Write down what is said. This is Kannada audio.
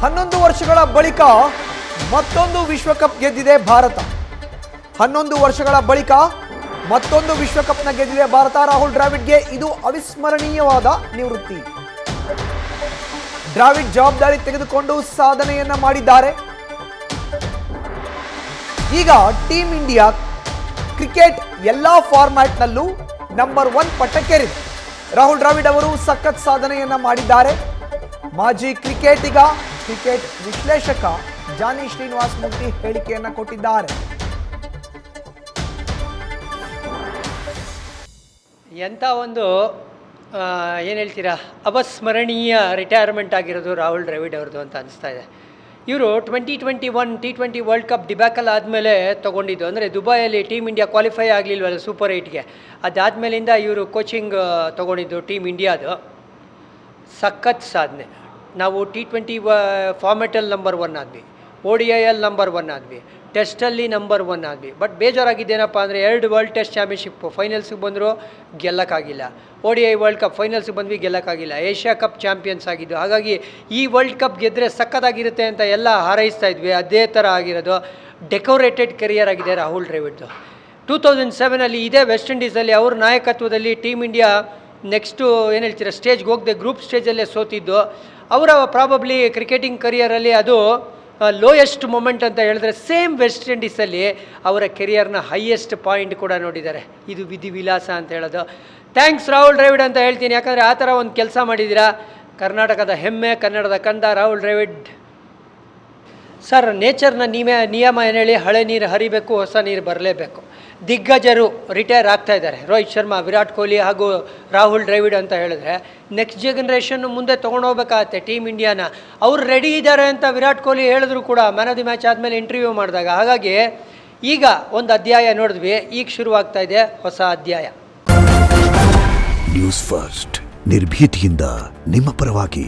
11 ವರ್ಷಗಳ ಬಳಿಕ ಮತ್ತೊಂದು ವಿಶ್ವಕಪ್ ಗೆದ್ದಿದೆ ಭಾರತ. 11 ವರ್ಷಗಳ ಬಳಿಕ ಮತ್ತೊಂದು ವಿಶ್ವಕಪ್ನ ಗೆದ್ದಿದೆ ಭಾರತ. ರಾಹುಲ್ ದ್ರಾವಿಡ್ಗೆ ಇದು ಅವಿಸ್ಮರಣೀಯವಾದ ನಿವೃತ್ತಿ. ದ್ರಾವಿಡ್ ಜವಾಬ್ದಾರಿ ತೆಗೆದುಕೊಂಡು ಸಾಧನೆಯನ್ನ ಮಾಡಿದ್ದಾರೆ. ಈಗ ಟೀಮ್ ಇಂಡಿಯಾ ಕ್ರಿಕೆಟ್ ಎಲ್ಲಾ ಫಾರ್ಮ್ಯಾಟ್ನಲ್ಲೂ ನಂಬರ್ 1 ಪಟ್ಟಕ್ಕೇರಿದೆ. ರಾಹುಲ್ ದ್ರಾವಿಡ್ ಅವರು ಸಖತ್ ಸಾಧನೆಯನ್ನ ಮಾಡಿದ್ದಾರೆ. ಮಾಜಿ ಕ್ರಿಕೆಟಿಗ, ಕ್ರಿಕೆಟ್ ವಿಶ್ಲೇಷಕ ಜಾನಿ ಶ್ರೀನಿವಾಸ್ ಮೂರ್ತಿ ಹೇಳಿಕೆಯನ್ನ ಕೊಟ್ಟಿದ್ದಾರೆ. ಎಂಥ ಒಂದು ಏನು ಹೇಳ್ತೀರಾ, ಅವಿಸ್ಮರಣೀಯ ರಿಟೈರ್ಮೆಂಟ್ ಆಗಿರೋದು ರಾಹುಲ್ ದ್ರಾವಿಡ್ ಅವ್ರದ್ದು ಅಂತ ಅನಿಸ್ತಾ ಇದೆ. ಇವರು 2021 T20 ವರ್ಲ್ಡ್ ಕಪ್ ಡಿಬ್ಯಾಕಲ್ ಆದಮೇಲೆ ತೊಗೊಂಡಿದ್ದು, ಅಂದರೆ ದುಬೈಯಲ್ಲಿ ಟೀಮ್ ಇಂಡಿಯಾ ಕ್ವಾಲಿಫೈ ಆಗಲಿಲ್ವಲ್ಲ ಸೂಪರ್ 8ಗೆ. ಅದಾದಮೇಲಿಂದ ಇವರು ಕೋಚಿಂಗ್ ತೊಗೊಂಡಿದ್ದು ಟೀಮ್ ಇಂಡಿಯಾದು. ಸಖತ್ ಸಾಧನೆ. ನಾವು T20 ಫಾರ್ಮೆಟಲ್ಲಿ ನಂಬರ್ 1 ಆದ್ವಿ, ODIಯಲ್ಲಿ ನಂಬರ್ 1 ಆದ್ವಿ, ಟೆಸ್ಟಲ್ಲಿ ನಂಬರ್ 1 ಆದ್ವಿ. ಬಟ್ ಬೇಜಾರಾಗಿದ್ದೇನಪ್ಪ ಅಂದರೆ 2 ವರ್ಲ್ಡ್ ಟೆಸ್ಟ್ ಚಾಂಪಿಯನ್ಶಿಪ್ಪು ಫೈನಲ್ಸ್ಗೆ ಬಂದರೂ ಗೆಲ್ಲಕ್ಕಾಗಿಲ್ಲ. ODI ವರ್ಲ್ಡ್ ಕಪ್ ಫೈನಲ್ಸ್ಗೆ ಬಂದ್ವಿ, ಗೆಲ್ಲಕ್ಕಾಗಿಲ್ಲ. ಏಷ್ಯಾ ಕಪ್ ಚಾಂಪಿಯನ್ಸ್ ಆಗಿದ್ದು. ಹಾಗಾಗಿ ಈ ವರ್ಲ್ಡ್ ಕಪ್ ಗೆದ್ದರೆ ಸಖತ್ತಾಗಿರುತ್ತೆ ಅಂತ ಎಲ್ಲ ಹಾರೈಸ್ತಾ ಇದ್ವಿ. ಅದೇ ಥರ ಆಗಿರೋದು. ಡೆಕೋರೇಟೆಡ್ ಕೆರಿಯರ್ ಆಗಿದೆ ರಾಹುಲ್ ದ್ರಾವಿಡ್ದು. 2007 ಇದೇ ವೆಸ್ಟ್ ಇಂಡೀಸಲ್ಲಿ ಅವ್ರ ನಾಯಕತ್ವದಲ್ಲಿ ಟೀಮ್ ಇಂಡಿಯಾ ನೆಕ್ಸ್ಟು ಏನು ಹೇಳ್ತೀರಾ ಸ್ಟೇಜ್ಗೆ ಹೋಗದೆ ಗ್ರೂಪ್ ಸ್ಟೇಜಲ್ಲೇ ಸೋತಿದ್ದು. ಅವರ ಪ್ರಾಬಬ್ಲಿ ಕ್ರಿಕೆಟಿಂಗ್ ಕರಿಯರಲ್ಲಿ ಅದು ಲೋಯೆಸ್ಟ್ ಮೊಮೆಂಟ್ ಅಂತ ಹೇಳಿದ್ರೆ, ಸೇಮ್ ವೆಸ್ಟ್ ಇಂಡೀಸಲ್ಲಿ ಅವರ ಕೆರಿಯರ್ನ ಹೈಯೆಸ್ಟ್ ಪಾಯಿಂಟ್ ಕೂಡ ನೋಡಿದ್ದಾರೆ. ಇದು ವಿಧಿವಿಲಾಸ ಅಂತ ಹೇಳೋದು. ಥ್ಯಾಂಕ್ಸ್ ರಾಹುಲ್ ದ್ರಾವಿಡ್ ಅಂತ ಹೇಳ್ತೀನಿ. ಯಾಕಂದರೆ ಆ ಥರ ಒಂದು ಕೆಲಸ ಮಾಡಿದ್ದೀರಾ. ಕರ್ನಾಟಕದ ಹೆಮ್ಮೆ, ಕನ್ನಡದ ಕಂದ ರಾಹುಲ್ ದ್ರಾವಿಡ್ ಸರ್. ನೇಚರ್ನ ನಿಯಮ ಏನು ಹೇಳಿ, ಹಳೆ ನೀರು ಹರಿಬೇಕು, ಹೊಸ ನೀರು ಬರಲೇಬೇಕು. ದಿಗ್ಗಜರು ರಿಟೈರ್ ಆಗ್ತಾ ಇದ್ದಾರೆ. ರೋಹಿತ್ ಶರ್ಮಾ, ವಿರಾಟ್ ಕೊಹ್ಲಿ ಹಾಗೂ ರಾಹುಲ್ ದ್ರಾವಿಡ್ ಅಂತ ಹೇಳಿದ್ರೆ, ನೆಕ್ಸ್ಟ್ ಜನರೇಷನ್ ಮುಂದೆ ತೊಗೊಂಡೋಗ್ಬೇಕಾಗತ್ತೆ ಟೀಮ್ ಇಂಡಿಯಾನ. ಅವ್ರು ರೆಡಿ ಇದ್ದಾರೆ ಅಂತ ವಿರಾಟ್ ಕೊಹ್ಲಿ ಹೇಳಿದ್ರು ಕೂಡ ಮ್ಯಾನ್ ಆಫ್ ದಿ ಮ್ಯಾಚ್ ಆದಮೇಲೆ ಇಂಟರ್ವ್ಯೂ ಮಾಡಿದಾಗ. ಹಾಗಾಗಿ ಈಗ ಒಂದು ಅಧ್ಯಾಯ ನೋಡಿದ್ವಿ, ಈಗ ಶುರುವಾಗ್ತಾ ಇದೆ ಹೊಸ ಅಧ್ಯಾಯ. ನ್ಯೂಸ್ ಫಸ್ಟ್, ನಿರ್ಭೀತಿಯಿಂದ ನಿಮ್ಮ ಪರವಾಗಿ.